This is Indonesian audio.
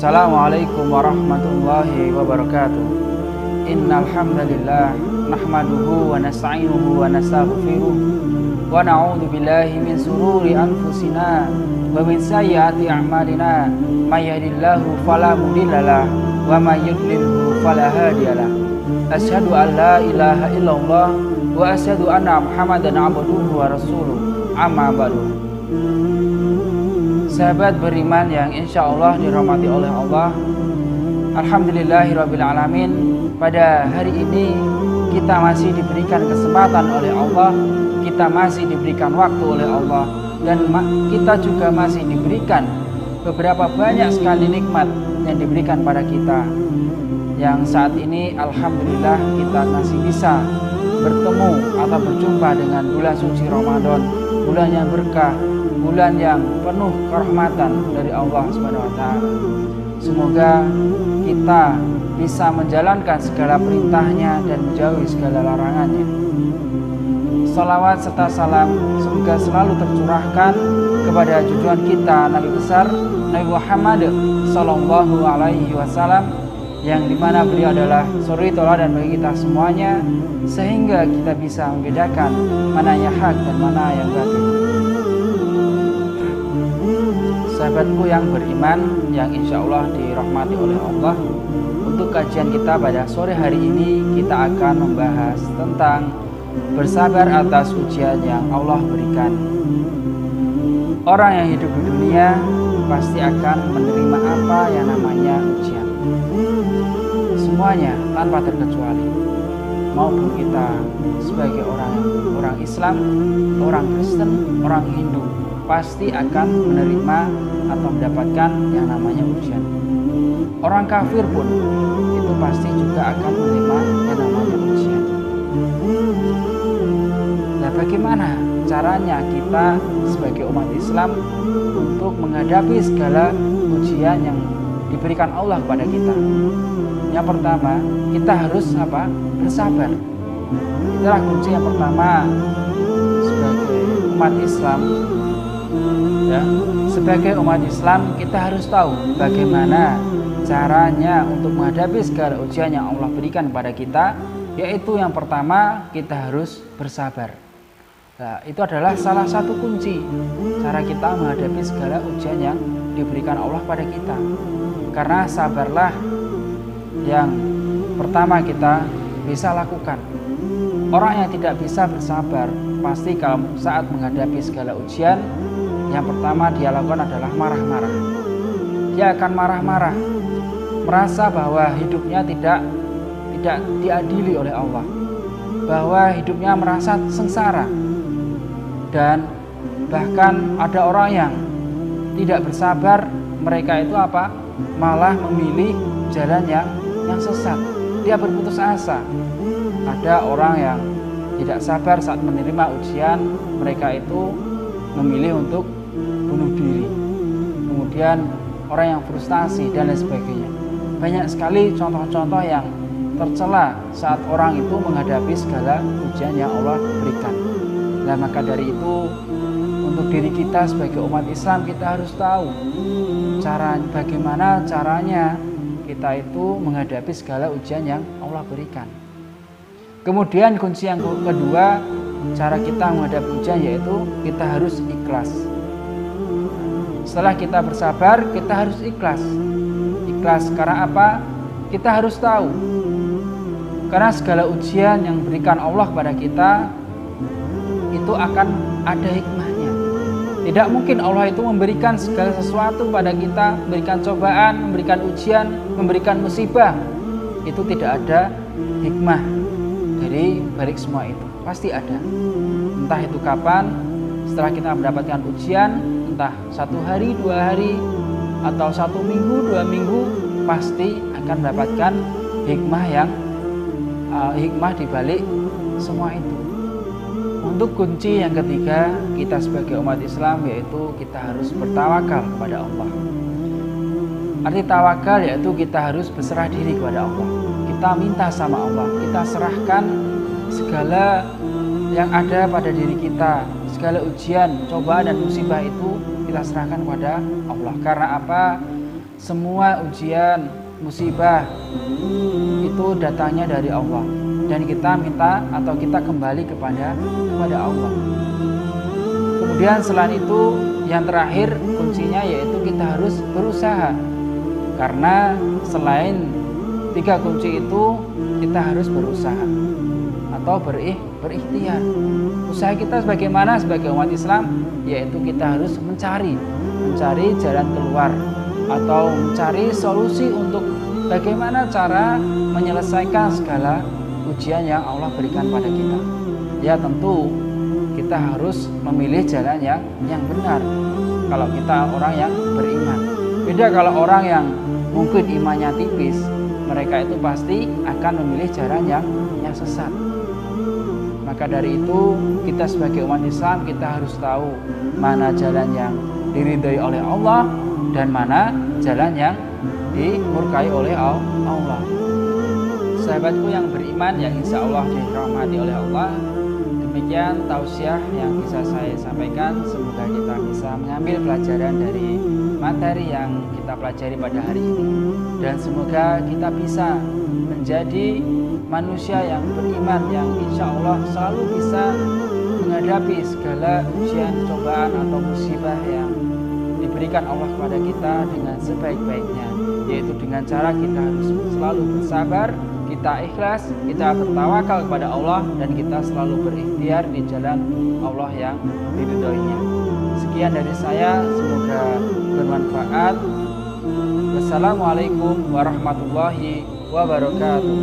Assalamualaikum warahmatullahi wabarakatuh. Innal hamdalillah nahmaduhu wa nasta'inuhu wa nastaghfiruh wa na'udzu billahi min sururi anfusina wa min sayyiati a'malina. May yahdihillahu fala mudhillalah wa may yudlilhu fala hadiyalah. Asyhadu an la ilaha illallah wa asyhadu anna Muhammadan abduhu wa rasuluh. Amma ba'du. Sahabat beriman yang insya Allah dirahmati oleh Allah, alhamdulillahirrabbilalamin. Pada hari ini kita masih diberikan kesempatan oleh Allah, kita masih diberikan waktu oleh Allah, dan kita juga masih diberikan beberapa banyak sekali nikmat yang diberikan pada kita. Yang saat ini alhamdulillah kita masih bisa bertemu atau berjumpa dengan bulan suci Ramadan, bulan yang berkah, bulan yang penuh kerahmatan dari Allah Subhanahu wa taala. Semoga kita bisa menjalankan segala perintahnya dan menjauhi segala larangannya. Salawat serta salam semoga selalu tercurahkan kepada junjungan kita Nabi besar Nabi Muhammad sallallahu alaihi wasallam, yang dimana beliau adalah suri tauladan bagi kita semuanya, sehingga kita bisa membedakan mana yang hak dan mana yang batil. Sahabatku yang beriman yang insya Allah dirahmati oleh Allah, untuk kajian kita pada sore hari ini kita akan membahas tentang bersabar atas ujian yang Allah berikan. Orang yang hidup di dunia pasti akan menerima apa yang namanya ujian. Semuanya tanpa terkecuali. Maupun kita sebagai orang Islam, orang Kristen, orang Hindu, pasti akan menerima atau mendapatkan yang namanya ujian. Orang kafir pun itu pasti juga akan menerima yang namanya ujian. Nah, bagaimana caranya kita sebagai umat Islam untuk menghadapi segala ujian yang diberikan Allah kepada kita? Yang pertama, kita harus bersabar. Itulah kunci yang pertama sebagai umat Islam. Ya, sebagai umat Islam kita harus tahu bagaimana caranya untuk menghadapi segala ujian yang Allah berikan kepada kita, yaitu yang pertama kita harus bersabar. Nah, itu adalah salah satu kunci cara kita menghadapi segala ujian yang diberikan Allah pada kita. Karena sabarlah yang pertama kita bisa lakukan. Orang yang tidak bisa bersabar pasti kalau saat menghadapi segala ujian, yang pertama dia lakukan adalah marah-marah. Dia akan marah-marah, merasa bahwa hidupnya tidak diadili oleh Allah, bahwa hidupnya merasa sengsara. Dan bahkan ada orang yang tidak bersabar, mereka itu malah memilih jalan yang sesat. Dia berputus asa. Ada orang yang tidak sabar saat menerima ujian, mereka itu memilih untuk bunuh diri, kemudian orang yang frustasi dan lain sebagainya. Banyak sekali contoh-contoh yang tercela saat orang itu menghadapi segala ujian yang Allah berikan. Nah, maka dari itu untuk diri kita sebagai umat Islam kita harus tahu bagaimana caranya kita itu menghadapi segala ujian yang Allah berikan. Kemudian kunci yang kedua cara kita menghadapi ujian yaitu kita harus ikhlas. Setelah kita bersabar, kita harus ikhlas. Ikhlas karena apa? Kita harus tahu. Karena segala ujian yang diberikan Allah kepada kita itu akan ada hikmahnya. Tidak mungkin Allah itu memberikan segala sesuatu pada kita, memberikan cobaan, memberikan ujian, memberikan musibah. Itu tidak ada hikmah dari balik semua itu. Pasti ada. Entah itu kapan, setelah kita mendapatkan ujian, entah 1 hari, 2 hari, atau 1 minggu, 2 minggu, pasti akan mendapatkan hikmah di balik semua itu. Untuk kunci yang ketiga kita sebagai umat Islam yaitu kita harus bertawakal kepada Allah. Arti tawakal yaitu kita harus berserah diri kepada Allah. Kita minta sama Allah, kita serahkan segala yang ada pada diri kita, segala ujian, cobaan dan musibah itu kita serahkan kepada Allah. Karena apa? semua ujian, musibah itu datangnya dari Allah, dan kita minta atau kita kembali kepada Allah. Kemudian selain itu yang terakhir kuncinya yaitu kita harus berusaha, karena selain 3 kunci itu kita harus berusaha atau berikhtiar. Usaha kita sebagaimana sebagai umat Islam, yaitu kita harus mencari jalan keluar atau mencari solusi untuk bagaimana cara menyelesaikan segala ujian yang Allah berikan pada kita. Ya tentu kita harus memilih jalan yang benar kalau kita orang yang beriman. Beda kalau orang yang mungkin imannya tipis, mereka itu pasti akan memilih jalan yang sesat. Maka dari itu kita sebagai umat Islam, kita harus tahu mana jalan yang diridhai oleh Allah dan mana jalan yang dimurkai oleh Allah. Sahabatku yang beriman yang insya Allah dirahmati oleh Allah, demikian tausiah yang bisa saya sampaikan. Semoga kita bisa mengambil pelajaran dari materi yang kita pelajari pada hari ini, dan semoga kita bisa menjadi manusia yang beriman, yang insya Allah selalu bisa menghadapi segala ujian, cobaan atau musibah yang diberikan Allah kepada kita dengan sebaik-baiknya, yaitu dengan cara kita harus selalu bersabar, kita ikhlas, kita bertawakal kepada Allah, dan kita selalu berikhtiar di jalan Allah yang diridhoinya. Sekian dari saya, semoga bermanfaat. Wassalamualaikum warahmatullahi wabarakatuh.